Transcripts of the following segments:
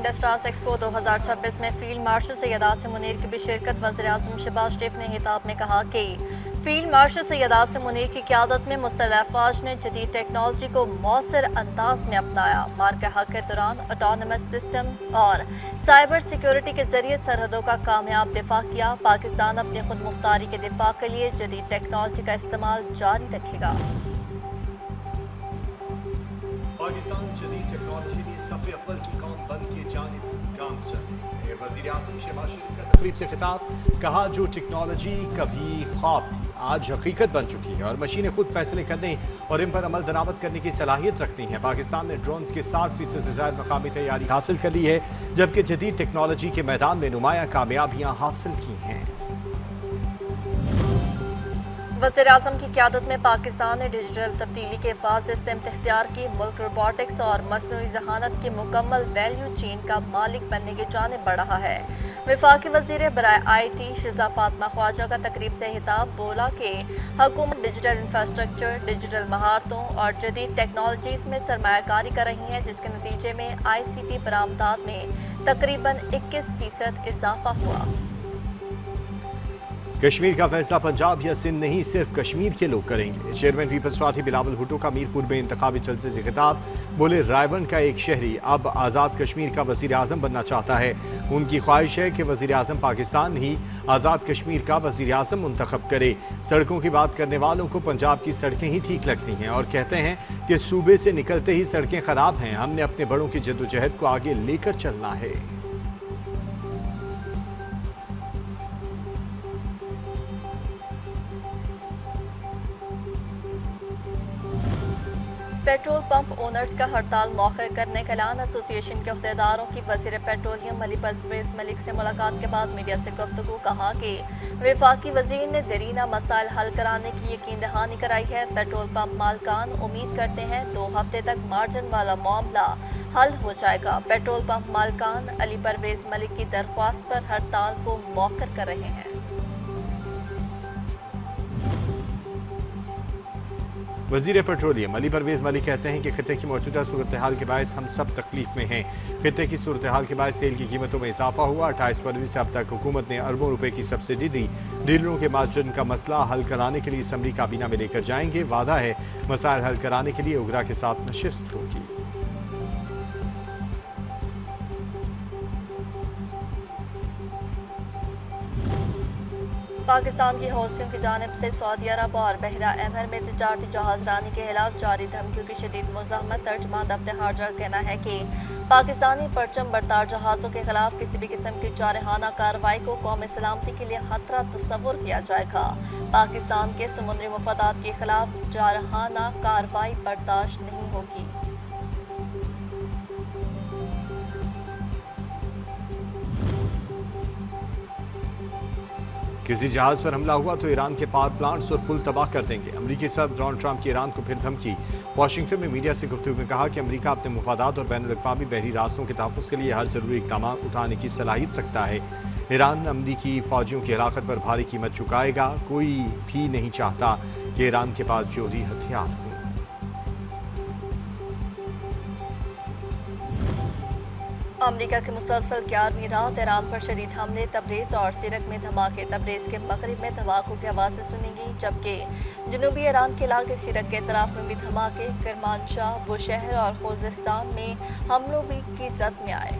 इंडस्ट्रास expo 2026 में field marshal Syed Asim Munir की भी शिरकत। वज़ीर-ए-आज़म शहबाज शरीफ ने खिताब में कहा कि फील्ड मार्शल सैयद आसिम मुनीर की क़यादत में मुस्तैद अफ़वाज ने जदीद टेक्नोलॉजी को मौसर अंदाज में अपनाया। मार्का हक के दौरान ऑटोनमस सिस्टम्स और साइबर सिक्योरिटी के जरिए सरहदों का कामयाब दिफा किया। पाकिस्तान अपनी खुद मुख्तारी के दिफा के लिए जदीद टेक्नोलॉजी का इस्तेमाल जारी रखेगा। पाकिस्तान जदीद टेक्नोलॉजी की सफ़े अव्वल की कौम बन के जानिब गामज़न। वज़ीर-ए-आज़म शहबाज शरीफ का तकरीब से खिताब। कहा जो टेक्नोलॉजी कभी ख्वाब थी आज हकीकत बन चुकी है और मशीनें खुद फैसले करने और इन पर अमल दरामद करने की सलाहियत रखती हैं। पाकिस्तान ने ड्रोन्स की 60% से ज़्यादा मकामी तैयारी हासिल कर ली है, जबकि जदीद टेक्नोलॉजी के मैदान में नुमायां कामयाबियाँ हासिल की हैं। वज़ीर-ए-आज़म की क़यादत में पाकिस्तान ने डिजिटल तब्दीली के वाज़ेह सिमत इख्तियार की। मुल्क रोबोटिक्स और मस्नूई ज़हानत की मुकम्मल वैल्यू चेन का मालिक बनने की जानिब बढ़ रहा है। वफाकी वज़ीर बराए IT शिज़ा फातिमा ख्वाजा का तकरीब से खिताब। बोला कि हुकूमत डिजिटल इंफ्रास्ट्रक्चर, डिजिटल महारतों और जदीद टेक्नोलॉजीज़ में सरमायाकारी कर रही है, जिसके नतीजे में ICT बरामदात में तकरीबन 21% इजाफा हुआ। कश्मीर का फैसला पंजाब या सिंध नहीं, सिर्फ कश्मीर के लोग करेंगे। Chairman Peoples Party Bilawal Bhutto का मीरपुर में इंतखाबी जलसे से खिताब। बोले रायबंड का एक शहरी अब आज़ाद कश्मीर का वज़ीर-ए-आज़म बनना चाहता है। उनकी ख्वाहिश है कि वज़ीर-ए-आज़म पाकिस्तान ही आज़ाद कश्मीर का वज़ीर-ए-आज़म मुंतखब करे। सड़कों की बात करने वालों को पंजाब की सड़कें ही ठीक लगती हैं और कहते हैं कि सूबे से निकलते ही सड़कें ख़राब हैं। हमने अपने बड़ों की जद्दोजहद को आगे लेकर चलना है। पेट्रोल पंप ओनर्स का हड़ताल मौखर करने का ऐलान। एसोसिएशन के अहदेदारों की वज़ीर पेट्रोलियम अली परवेज़ मलिक से मुलाकात के बाद मीडिया से गुफ्तगू। कहा कि वफाकी वज़ीर ने दरीना मसाइल हल कराने की यकीन दहानी कराई है। पेट्रोल पंप मालकान उम्मीद करते हैं 2 हफ्ते तक मार्जिन वाला मामला हल हो जाएगा। पेट्रोल पंप मालकान अली परवेज़ मलिक की दरख्वास्त पर हड़ताल को मौखर कर रहे हैं। वज़ीर पेट्रोलियम अली परवेज़ मलिक कहते हैं कि खिते की मौजूदा सूरत हाल के बायस हम सब तकलीफ में हैं। खिते की सूरत हाल के बायस तेल की कीमतों में इजाफा हुआ। 28 फरवरी से अब तक हुकूमत ने अरबों रुपए की सब्सिडी दी। डीलरों के मार्जिन का मसला हल कराने के लिए असम्बली काबीना में लेकर जाएंगे। वादा है मसाइल हल कराने के लिए उगरा के साथ नशिस्त होगी। पाकिस्तान की हौसियों की जानिब से सऊदी अरब और बहरा अहमर में तिजारती जहाज रानी के खिलाफ जारी धमकियों की शदीद मुज़ाहमत। तर्जुमान दफ्तर खारजा का कहना है कि पाकिस्तानी परचम बरदार जहाज़ों के खिलाफ किसी भी किस्म की जारहाना कार्रवाई को कौमी सलामती के लिए खतरा तस्वुर किया जाएगा। पाकिस्तान के समुद्री मफादात के खिलाफ जारहाना कार्रवाई बर्दाश्त नहीं होगी। किसी जहाज पर हमला हुआ तो ईरान के पावर प्लांट्स और पुल तबाह कर देंगे। अमरीकी सदर डोनाल्ड ट्रंप की ईरान को फिर धमकी। वाशिंगटन में मीडिया से गुफ्तगू में कहा कि अमरीका अपने मुफादात और बैनुल-अक़वामी बहरी रास्तों के तहफ़्फ़ुज़ के लिए हर ज़रूरी इक़दाम उठाने की सलाहियत रखता है। ईरान अमरीकी फ़ौजियों की हिराकत पर भारी कीमत चुकाएगा। कोई भी नहीं चाहता कि ईरान के पास जोहरी हथियार हो। अमरीका की मुसलसल 11वीं रात ईरान पर शदीद हमले। तबरेज़ और सिरक में धमाके। तबरेज़ के मगरिब में धमाकों की आवाज़ें सुनी गई, जबकि जनूबी ईरान के इलाके सिरक के अतराफ में भी धमाके। करमानशाह, बुशहर और खोज़िस्तान में हमलों भी की जद में आए।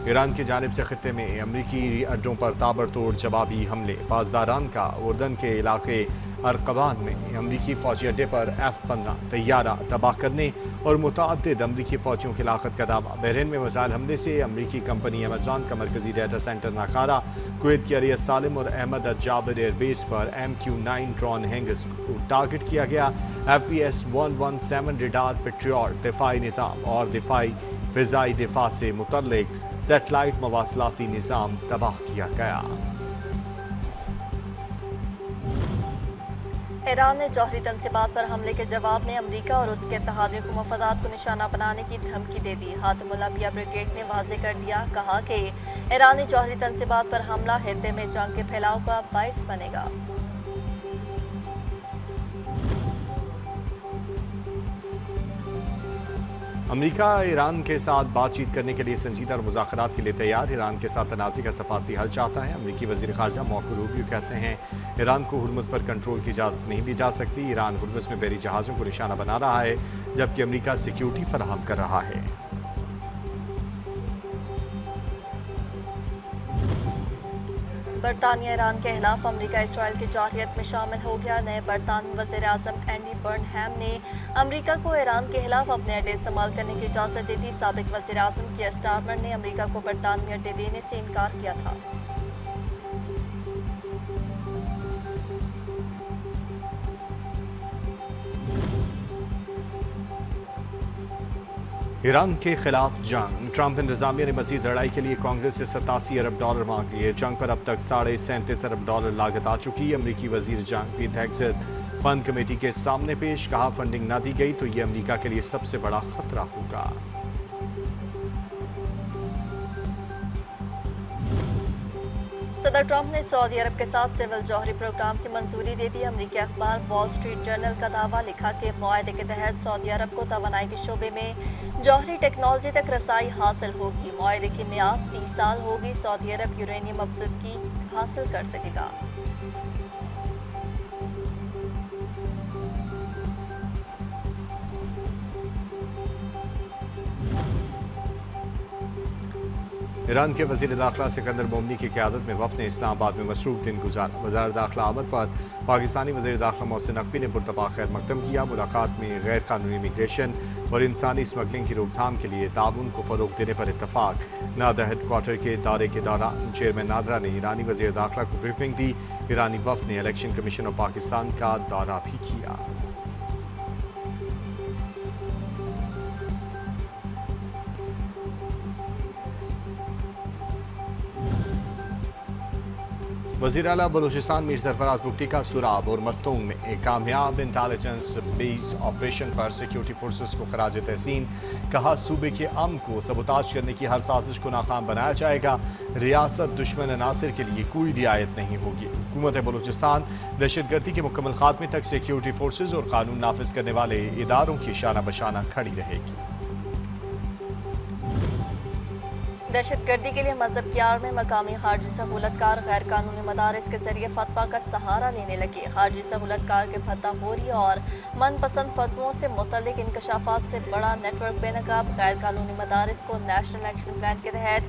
ईरान की जानिब से खित्ते में अमरीकी अड्डों पर ताबड़तोड़ जवाबी हमले। पासदारान का उर्दन के इलाके अरकबान में अमरीकी फ़ौजी अड्डे पर F-15 तैयारा तबाह करने और मुतअद्दिद अमरीकी फ़ौजियों की लाकत का दावा। बहरीन में मिसाइल हमले से अमरीकी कंपनी अमेज़न का मरकजी डाटा सेंटर नाकारा। कुवैत की अरियत सालिम और अहमद अल-जाबिर एयरबेस पर MQ-9 ड्रोन हैंगर्स को टारगेट किया गया। FPS-117 रेडार, पेट्रियट दिफाई निज़ाम और दिफाई फ़िज़ाई दिफा से मुतल्लिक सेटेलाइट मवासलाती निज़ाम तबाह किया गया। ईरान ने जौहरी तंसीबात पर हमले के जवाब में अमरीका और उसके इत्तेहादियों को मफादात को निशाना बनाने की धमकी दे दी। हातिमुल अंबिया ब्रिगेड ने वाज़ेह कर दिया, कहा कि ईरानी जौहरी तंसीबात पर हमला खित्ते में जंग के फैलाव का बाइस बनेगा। अमेरिका ईरान के साथ बातचीत करने के लिए संजीदा और मुज़ाकरात के लिए तैयार। ईरान के साथ तनाज़ी का सफारती हल चाहता है। अमेरिकी वज़ीर ख़ारजा मार्को रूबियो कहते हैं ईरान को हुर्मुज़ पर कंट्रोल की इजाज़त नहीं दी जा सकती। ईरान हुर्मुज़ में बहरी जहाज़ों को निशाना बना रहा है, जबकि अमेरिका सिक्योरिटी फराहम कर रहा है। बरतानिया ईरान के खिलाफ अमरीका इसराइल की जारहियत में शामिल हो गया। नए बरतानवी वज़ीर आज़म एंडी बर्नहैम ने अमरीका को ईरान के खिलाफ अपने अड्डे इस्तेमाल करने की इजाज़त दे दी। साबिक वज़ीर आज़म कियर स्टारमर ने अमरीका को बरतानवी अड्डे देने से इनकार किया था। ईरान के खिलाफ जंग। ट्रंप इंतजामिया ने मज़ीद लड़ाई के लिए कांग्रेस से $87 अरब मांग लिए। जंग पर अब तक $37.5 अरब लागत आ चुकी है। अमरीकी वज़ीर जंग पीट हेगसेथ फंड कमेटी के सामने पेश, कहा फंडिंग ना दी गई तो ये अमरीका के लिए सबसे बड़ा खतरा होगा। सदर ट्रंप ने सऊदी अरब के साथ सिविल जौहरी प्रोग्राम की मंजूरी दे दी। अमरीकी अखबार वॉल स्ट्रीट जर्नल का दावा लिखा कि मुआहदे के तहत सऊदी अरब को तवानाई के शोबे में जौहरी टेक्नोलॉजी तक रसाई हासिल होगी। मुआहदे की मियाद 30 साल होगी। सऊदी अरब यूरेनियम अफसुदगी हासिल कर सकेगा। ईरान के वज़ीर दाखिला सिकंदर मोमनी की क़यादत में वफ़द ने इस्लामाबाद में मसरूफ़ दिन गुजारा। वज़ारत दाखिला आमद पर पाकिस्तानी वज़ीर दाखिला मोहसिन नकवी ने पुरतपा खैर मकदम किया। मुलाकात में गैर कानूनी इमिग्रेशन और इंसानी स्मगलिंग की रोकथाम के लिए ताउन को फ़रोग़ देने पर इत्तफ़ाक़। नादर हेड क्वार्टर के दौरे के दौरान चेयरमैन नादरा ने ईरानी वज़ीर दाखिला को ब्रीफिंग दी। ईरानी वफ़द ने इलेक्शन कमीशन ऑफ पाकिस्तान का दौरा भी किया। वज़ीर आला बलूचिस्तान मीर सरफराज बुगटी का सुराब और मस्तूंग में एक कामयाब इंटेलिजेंस बेस ऑपरेशन पर सिक्योरिटी फोर्सेस को खराज तहसीन। कहा सूबे के अमन को सबोताज करने की हर साजिश को नाकाम बनाया जाएगा। रियासत दुश्मन अनासिर के लिए कोई रियायत नहीं होगी। हुकूमत बलूचिस्तान दहशतगर्दी के मुकम्मल खात्मे तक सिक्योरिटी फोर्सेस और कानून नाफिज करने वाले इदारों की शाना बशाना खड़ी रहेगी। दहशतगर्दी के लिए मजहब की आड़ में मकामी खारजी सहूलतकार गैर कानूनी मदारिस के जरिए फतवा का सहारा लेने लगे। खारजी सहूलतकार के भत्ताखोरी और मनपसंद फतवों से मुतल्लिक इंकशाफात से बड़ा नेटवर्क बेनकाब गैर कानूनी मदारिस को नेशनल एक्शन प्लान के तहत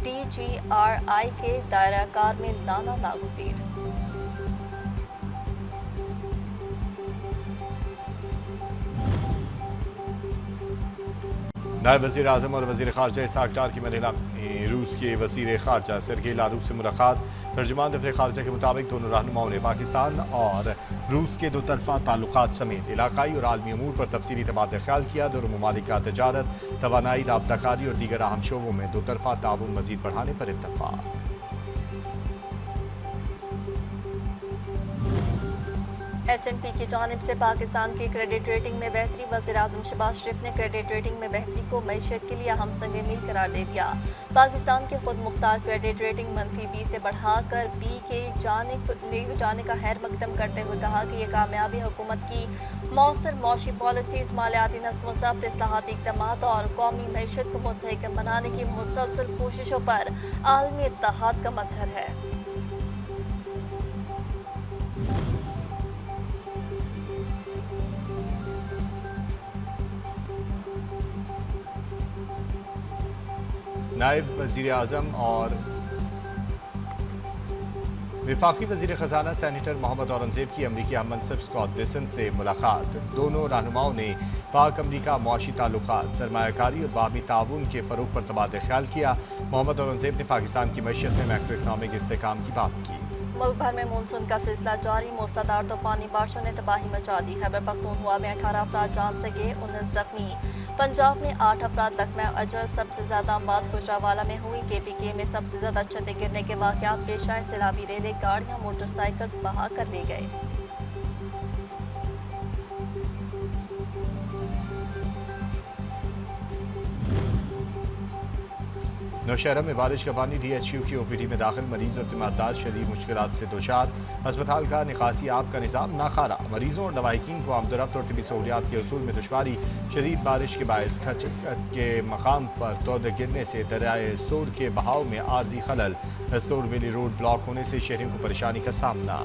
DGRI के दायरा कार में लाना नागुज़ीर। नायब वज़ीर आज़म और वज़ीर ख़ारजा इसहाक़ डार की मनीला में रूस के वज़ीर ख़ारजा सर्गेई लावरोव से मुलाकात। तर्जुमान दफ़्तर ख़ारजा के मुताबिक दोनों रहनुमाओं ने पाकिस्तान और रूस के दो तरफ़ा ताल्लुक़ात समेत इलाक़ाई और आलमी अमूर पर तफसीली तबादला ख़्याल किया। दोनों ममालिक का तजारत, तवानाई, राबताकारी और दीगर अहम शोबों में दो तरफ़ा ताउन मज़ीद बढ़ाने पर इत्तफ़ाक़। S&P की जानिब से पाकिस्तान की क्रेडिट रेटिंग में बेहतरी। वज़ीर आज़म शहबाज शरीफ ने क्रेडिट रेटिंग में बेहतरी को मईशत के लिए अहम संग मील करार दे दिया। पाकिस्तान की खुद मुख्तार क्रेडिट रेटिंग -B से बढ़ाकर B के ले जाने का खैर मकदम करते हुए कहा कि यह कामयाबी हुकूमत की मौसर मौशी पॉलिसीज़, मालियाती नज़्म व ज़ब्त, इस्लाहाती इक़दामात और कौमी मईशत को मुस्तहकम बनाने की मुसलसल कोशिशों पर आलमी इत्तेहाद का मज़हर है। नायब वज़ीर आज़म और वफाकी वज़ीर ख़ज़ाना सेनेटर मोहम्मद औरंगज़ेब की अमरीकी हम मनसब स्कॉट बेसेंट से मुलाकात। दोनों रहनुमाओं ने पाक अमरीका मुआशी ताल्लुक़ात, सरमायाकारी और बाहमी ताउन के फ़रोग़ पर तबादला ख़्याल किया। मोहम्मद औरंगज़ेब ने पाकिस्तान की मईशत में मैक्रो इकनॉमिक इस्तेहकाम की बात की। मुल्क भर में मानसून का सिलसिला जारी। मूसलाधार तूफ़ानी बारिशों ने तबाही मचा दी। खैबर पख्तूनख्वा में 18 अफराद जान से गए, 19 जख्मी। पंजाब में 8 अफराद लकमा अजल। सबसे ज़्यादा अमवात गुजरावाला में हुई। KPK में सबसे ज़्यादा छतें गिरने के वाक़यात पेश आए। सैलाबी रेलें, गाड़ियाँ, मोटरसाइकिल्स बहा कर ले गए। नौशहरा में बारिश का पानी DHU की OPD में दाखिल मरीज और तीमारदार शदीद मुश्किलात से दोचार। अस्पताल का निकासी आब का निज़ाम नाखारा। मरीजों और लवाहिकीन को आमदोरफ्त और तिबी सहूलियात के उसूल में दुश्वारी। शदीद बारिश के बायस खचत के मकाम पर तौद गिरने से दरियाए स्तूर के बहाव में आर्जी खलल। स्तूर वेली रोड ब्लॉक होने से शहरियों को परेशानी का सामना।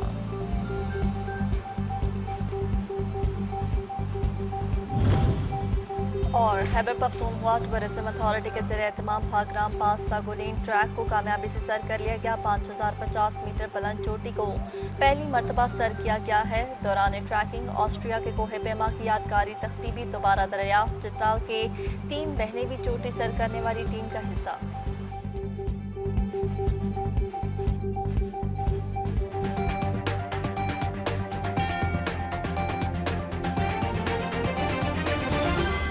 और खैबर पख्तूनख्वा टूरिज्म अथॉरिटी के ज़रिए एहतमाम भागराम पास सागोलीन ट्रैक को कामयाबी से सर कर लिया गया। 5050 मीटर बुलंद चोटी को पहली मरतबा सर किया गया है। दौरान ट्रैकिंग ऑस्ट्रिया के कोहे पैमा की यादगारी तख्ती भी दोबारा दरियाफ्त। चित्राल के 3 बहनें भी चोटी सर करने वाली टीम का हिस्सा।